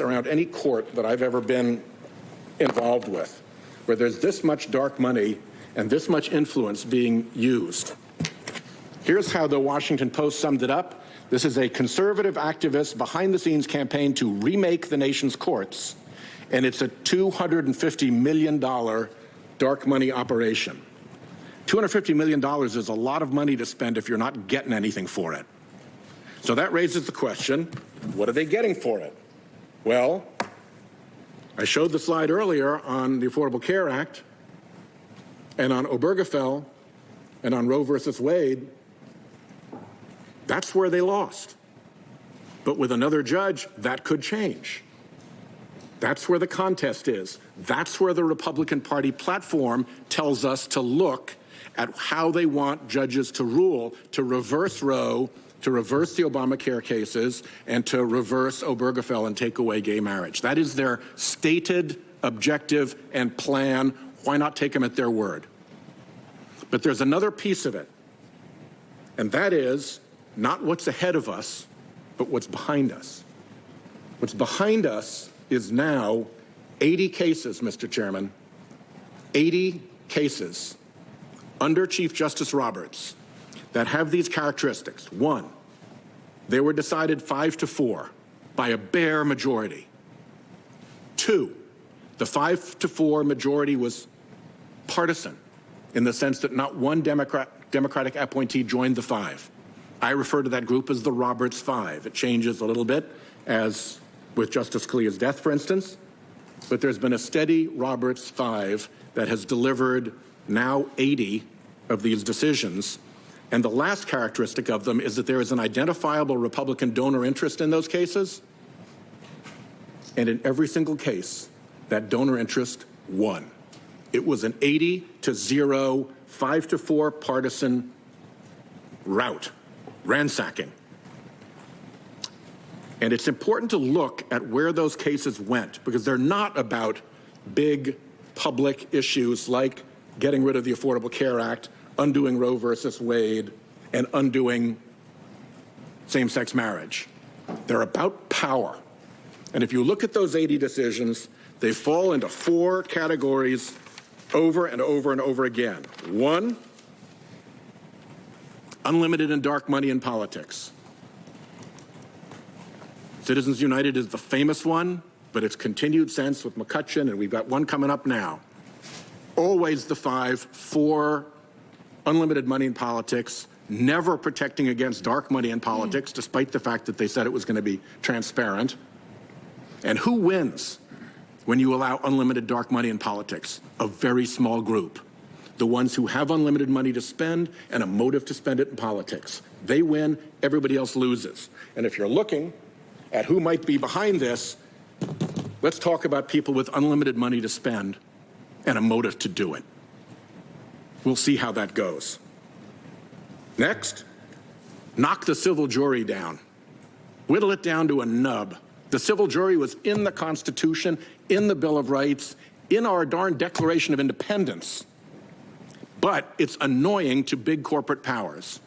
around any court that I've ever been involved with, where there's this much dark money and this much influence being used. Here's how the Washington Post summed it up. This is a conservative activist behind-the-scenes campaign to remake the nation's courts, and it's a $250 million dark money operation. $250 million is a lot of money to spend if you're not getting anything for it. So that raises the question, what are they getting for it? Well, I showed the slide earlier on the Affordable Care Act and on Obergefell and on Roe versus Wade. That's where they lost. But with another judge, that could change. That's where the contest is. That's where the Republican Party platform tells us to look at how they want judges to rule, to reverse Roe, to reverse the Obamacare cases, and to reverse Obergefell and take away gay marriage. That is their stated objective and plan. Why not take them at their word? But there's another piece of it, and that is not what's ahead of us, but what's behind us. What's behind us is now 80 cases, Mr. Chairman, 80 cases under Chief Justice Roberts that have these characteristics. One, they were decided 5-4 by a bare majority. Two, the 5-4 majority was partisan in the sense that not one Democratic appointee joined the five. I refer to that group as the Roberts Five. It changes a little bit, as with Justice Scalia's death, for instance, but there's been a steady Roberts Five that has delivered now 80 of these decisions. And the last characteristic of them is that there is an identifiable Republican donor interest in those cases. And in every single case, that donor interest won. It was an 80-0, 5-4 partisan rout, ransacking. And it's important to look at where those cases went, because they're not about big public issues like getting rid of the Affordable Care Act, undoing Roe versus Wade, and undoing same-sex marriage. They're about power. And if you look at those 80 decisions, they fall into four categories over and over and over again. One, unlimited and dark money in politics. Citizens United is the famous one, but it's continued since with McCutcheon, and we've got one coming up now. Always the five for unlimited money in politics, never protecting against dark money in politics, despite the fact that they said it was going to be transparent. And who wins when you allow unlimited dark money in politics? A very small group. The ones who have unlimited money to spend and a motive to spend it in politics. They win, everybody else loses. And if you're looking at who might be behind this, let's talk about people with unlimited money to spend and a motive to do it. We'll see how that goes. Next, knock the civil jury down. Whittle it down to a nub. The civil jury was in the Constitution, in the Bill of Rights, in our darn Declaration of Independence. But it's annoying to big corporate powers,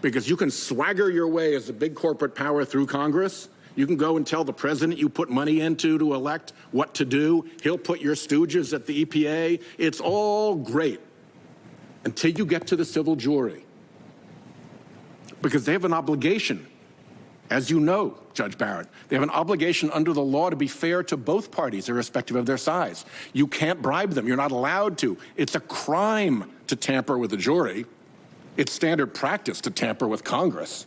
because you can swagger your way as a big corporate power through Congress. You can go and tell the president you put money into to elect what to do. He'll put your stooges at the EPA. It's all great until you get to the civil jury, because they have an obligation, as you know, Judge Barrett, they have an obligation under the law to be fair to both parties, irrespective of their size. You can't bribe them. You're not allowed to. It's a crime to tamper with a jury. It's standard practice to tamper with Congress.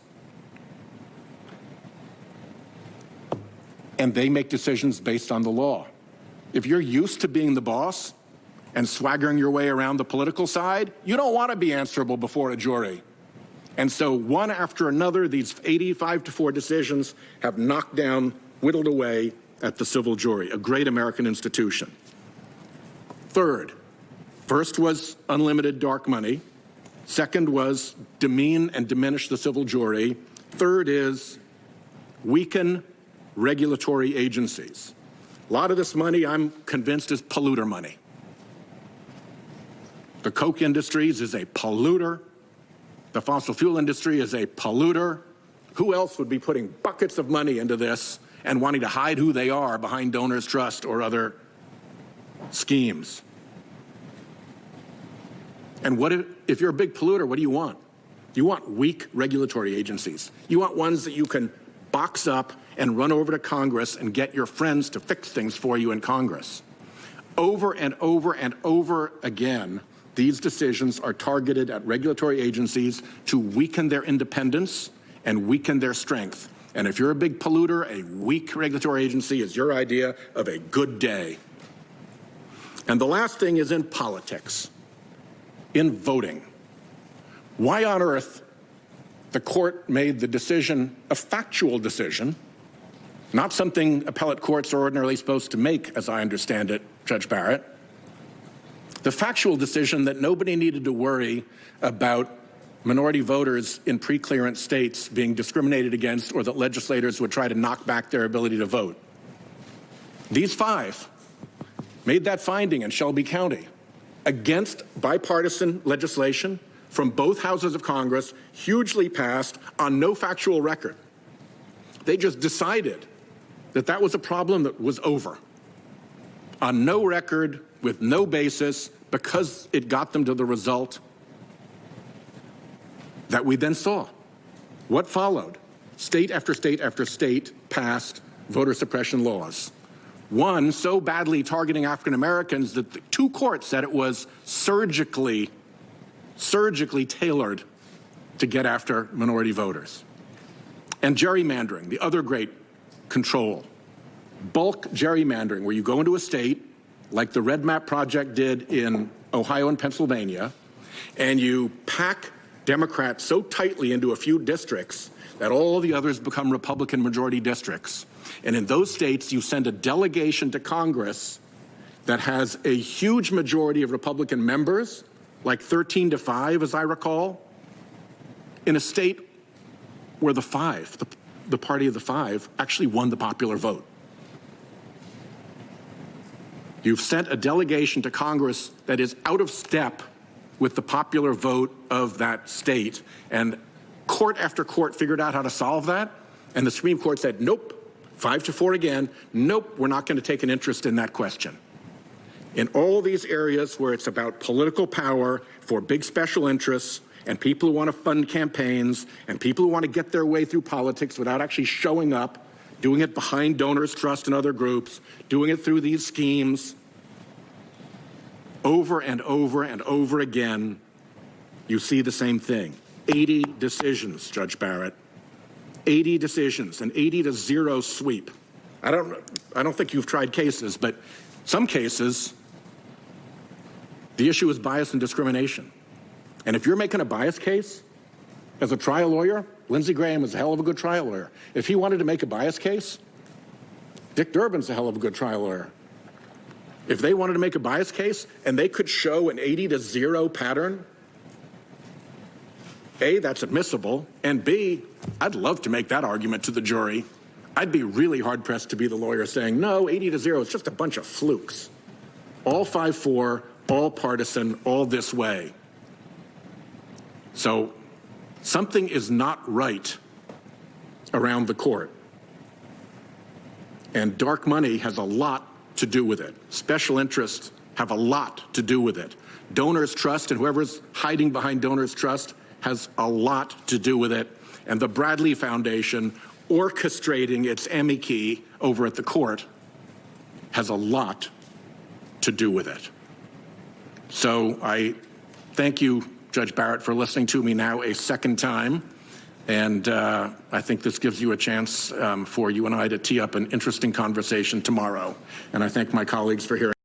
And they make decisions based on the law. If you're used to being the boss and swaggering your way around the political side, you don't want to be answerable before a jury. And so one after another, these 85-4 decisions have knocked down, whittled away at the civil jury, a great American institution. Third, first was unlimited dark money. Second was demean and diminish the civil jury. Third is weaken regulatory agencies. A lot of this money, I'm convinced, is polluter money. The Coke Industries is a polluter. The fossil fuel industry is a polluter. Who else would be putting buckets of money into this and wanting to hide who they are behind donors' trust or other schemes. And if you're a big polluter, what do you want? You want weak regulatory agencies. You want ones that you can box up and run over to Congress and get your friends to fix things for you in Congress. Over and over and over again, these decisions are targeted at regulatory agencies to weaken their independence and weaken their strength. And if you're a big polluter, a weak regulatory agency is your idea of a good day. And the last thing is in politics, in voting. Why on earth the court made the decision, a factual decision, not something appellate courts are ordinarily supposed to make, as I understand it, Judge Barrett, the factual decision that nobody needed to worry about minority voters in pre-clearance states being discriminated against or that legislators would try to knock back their ability to vote. These 5 made that finding in Shelby County against bipartisan legislation from both houses of Congress, hugely passed on no factual record. They just decided that that was a problem that was over. On no record, with no basis, because it got them to the result that we then saw. What followed? State after state after state passed voter suppression laws. One so badly targeting African Americans that the 2 courts said it was surgically tailored to get after minority voters. And gerrymandering, the other great control. Bulk gerrymandering, where you go into a state, like the Red Map Project did in Ohio and Pennsylvania, and you pack Democrats so tightly into a few districts that all the others become Republican majority districts. And in those states, you send a delegation to Congress that has a huge majority of Republican members, like 13-5, as I recall, in a state where the 5, the party of the 5, actually won the popular vote. You've sent a delegation to Congress that is out of step with the popular vote of that state, and court after court figured out how to solve that, and the Supreme Court said, nope, 5-4 again, nope, we're not going to take an interest in that question. In all these areas where it's about political power for big special interests and people who want to fund campaigns and people who want to get their way through politics without actually showing up, doing it behind donors' trust and other groups, doing it through these schemes, over and over and over again, you see the same thing. 80 decisions, Judge Barrett. 80 decisions, an 80-0 sweep. I don't think you've tried cases, but some cases, the issue is bias and discrimination. And if you're making a bias case as a trial lawyer, Lindsey Graham is a hell of a good trial lawyer. If he wanted to make a bias case, Dick Durbin's a hell of a good trial lawyer. If they wanted to make a bias case and they could show an 80-0 pattern, A, that's admissible, and B, I'd love to make that argument to the jury. I'd be really hard-pressed to be the lawyer saying, no, 80-0 is just a bunch of flukes. All 5-4, all partisan, all this way. So something is not right around the court. And dark money has a lot to do with it. Special interests have a lot to do with it. Donors' trust and whoever's hiding behind donors' trust has a lot to do with it. And the Bradley Foundation orchestrating its amici over at the court has a lot to do with it. So I thank you, Judge Barrett, for listening to me now a second time. And I think this gives you a chance for you and I to tee up an interesting conversation tomorrow. And I thank my colleagues for hearing.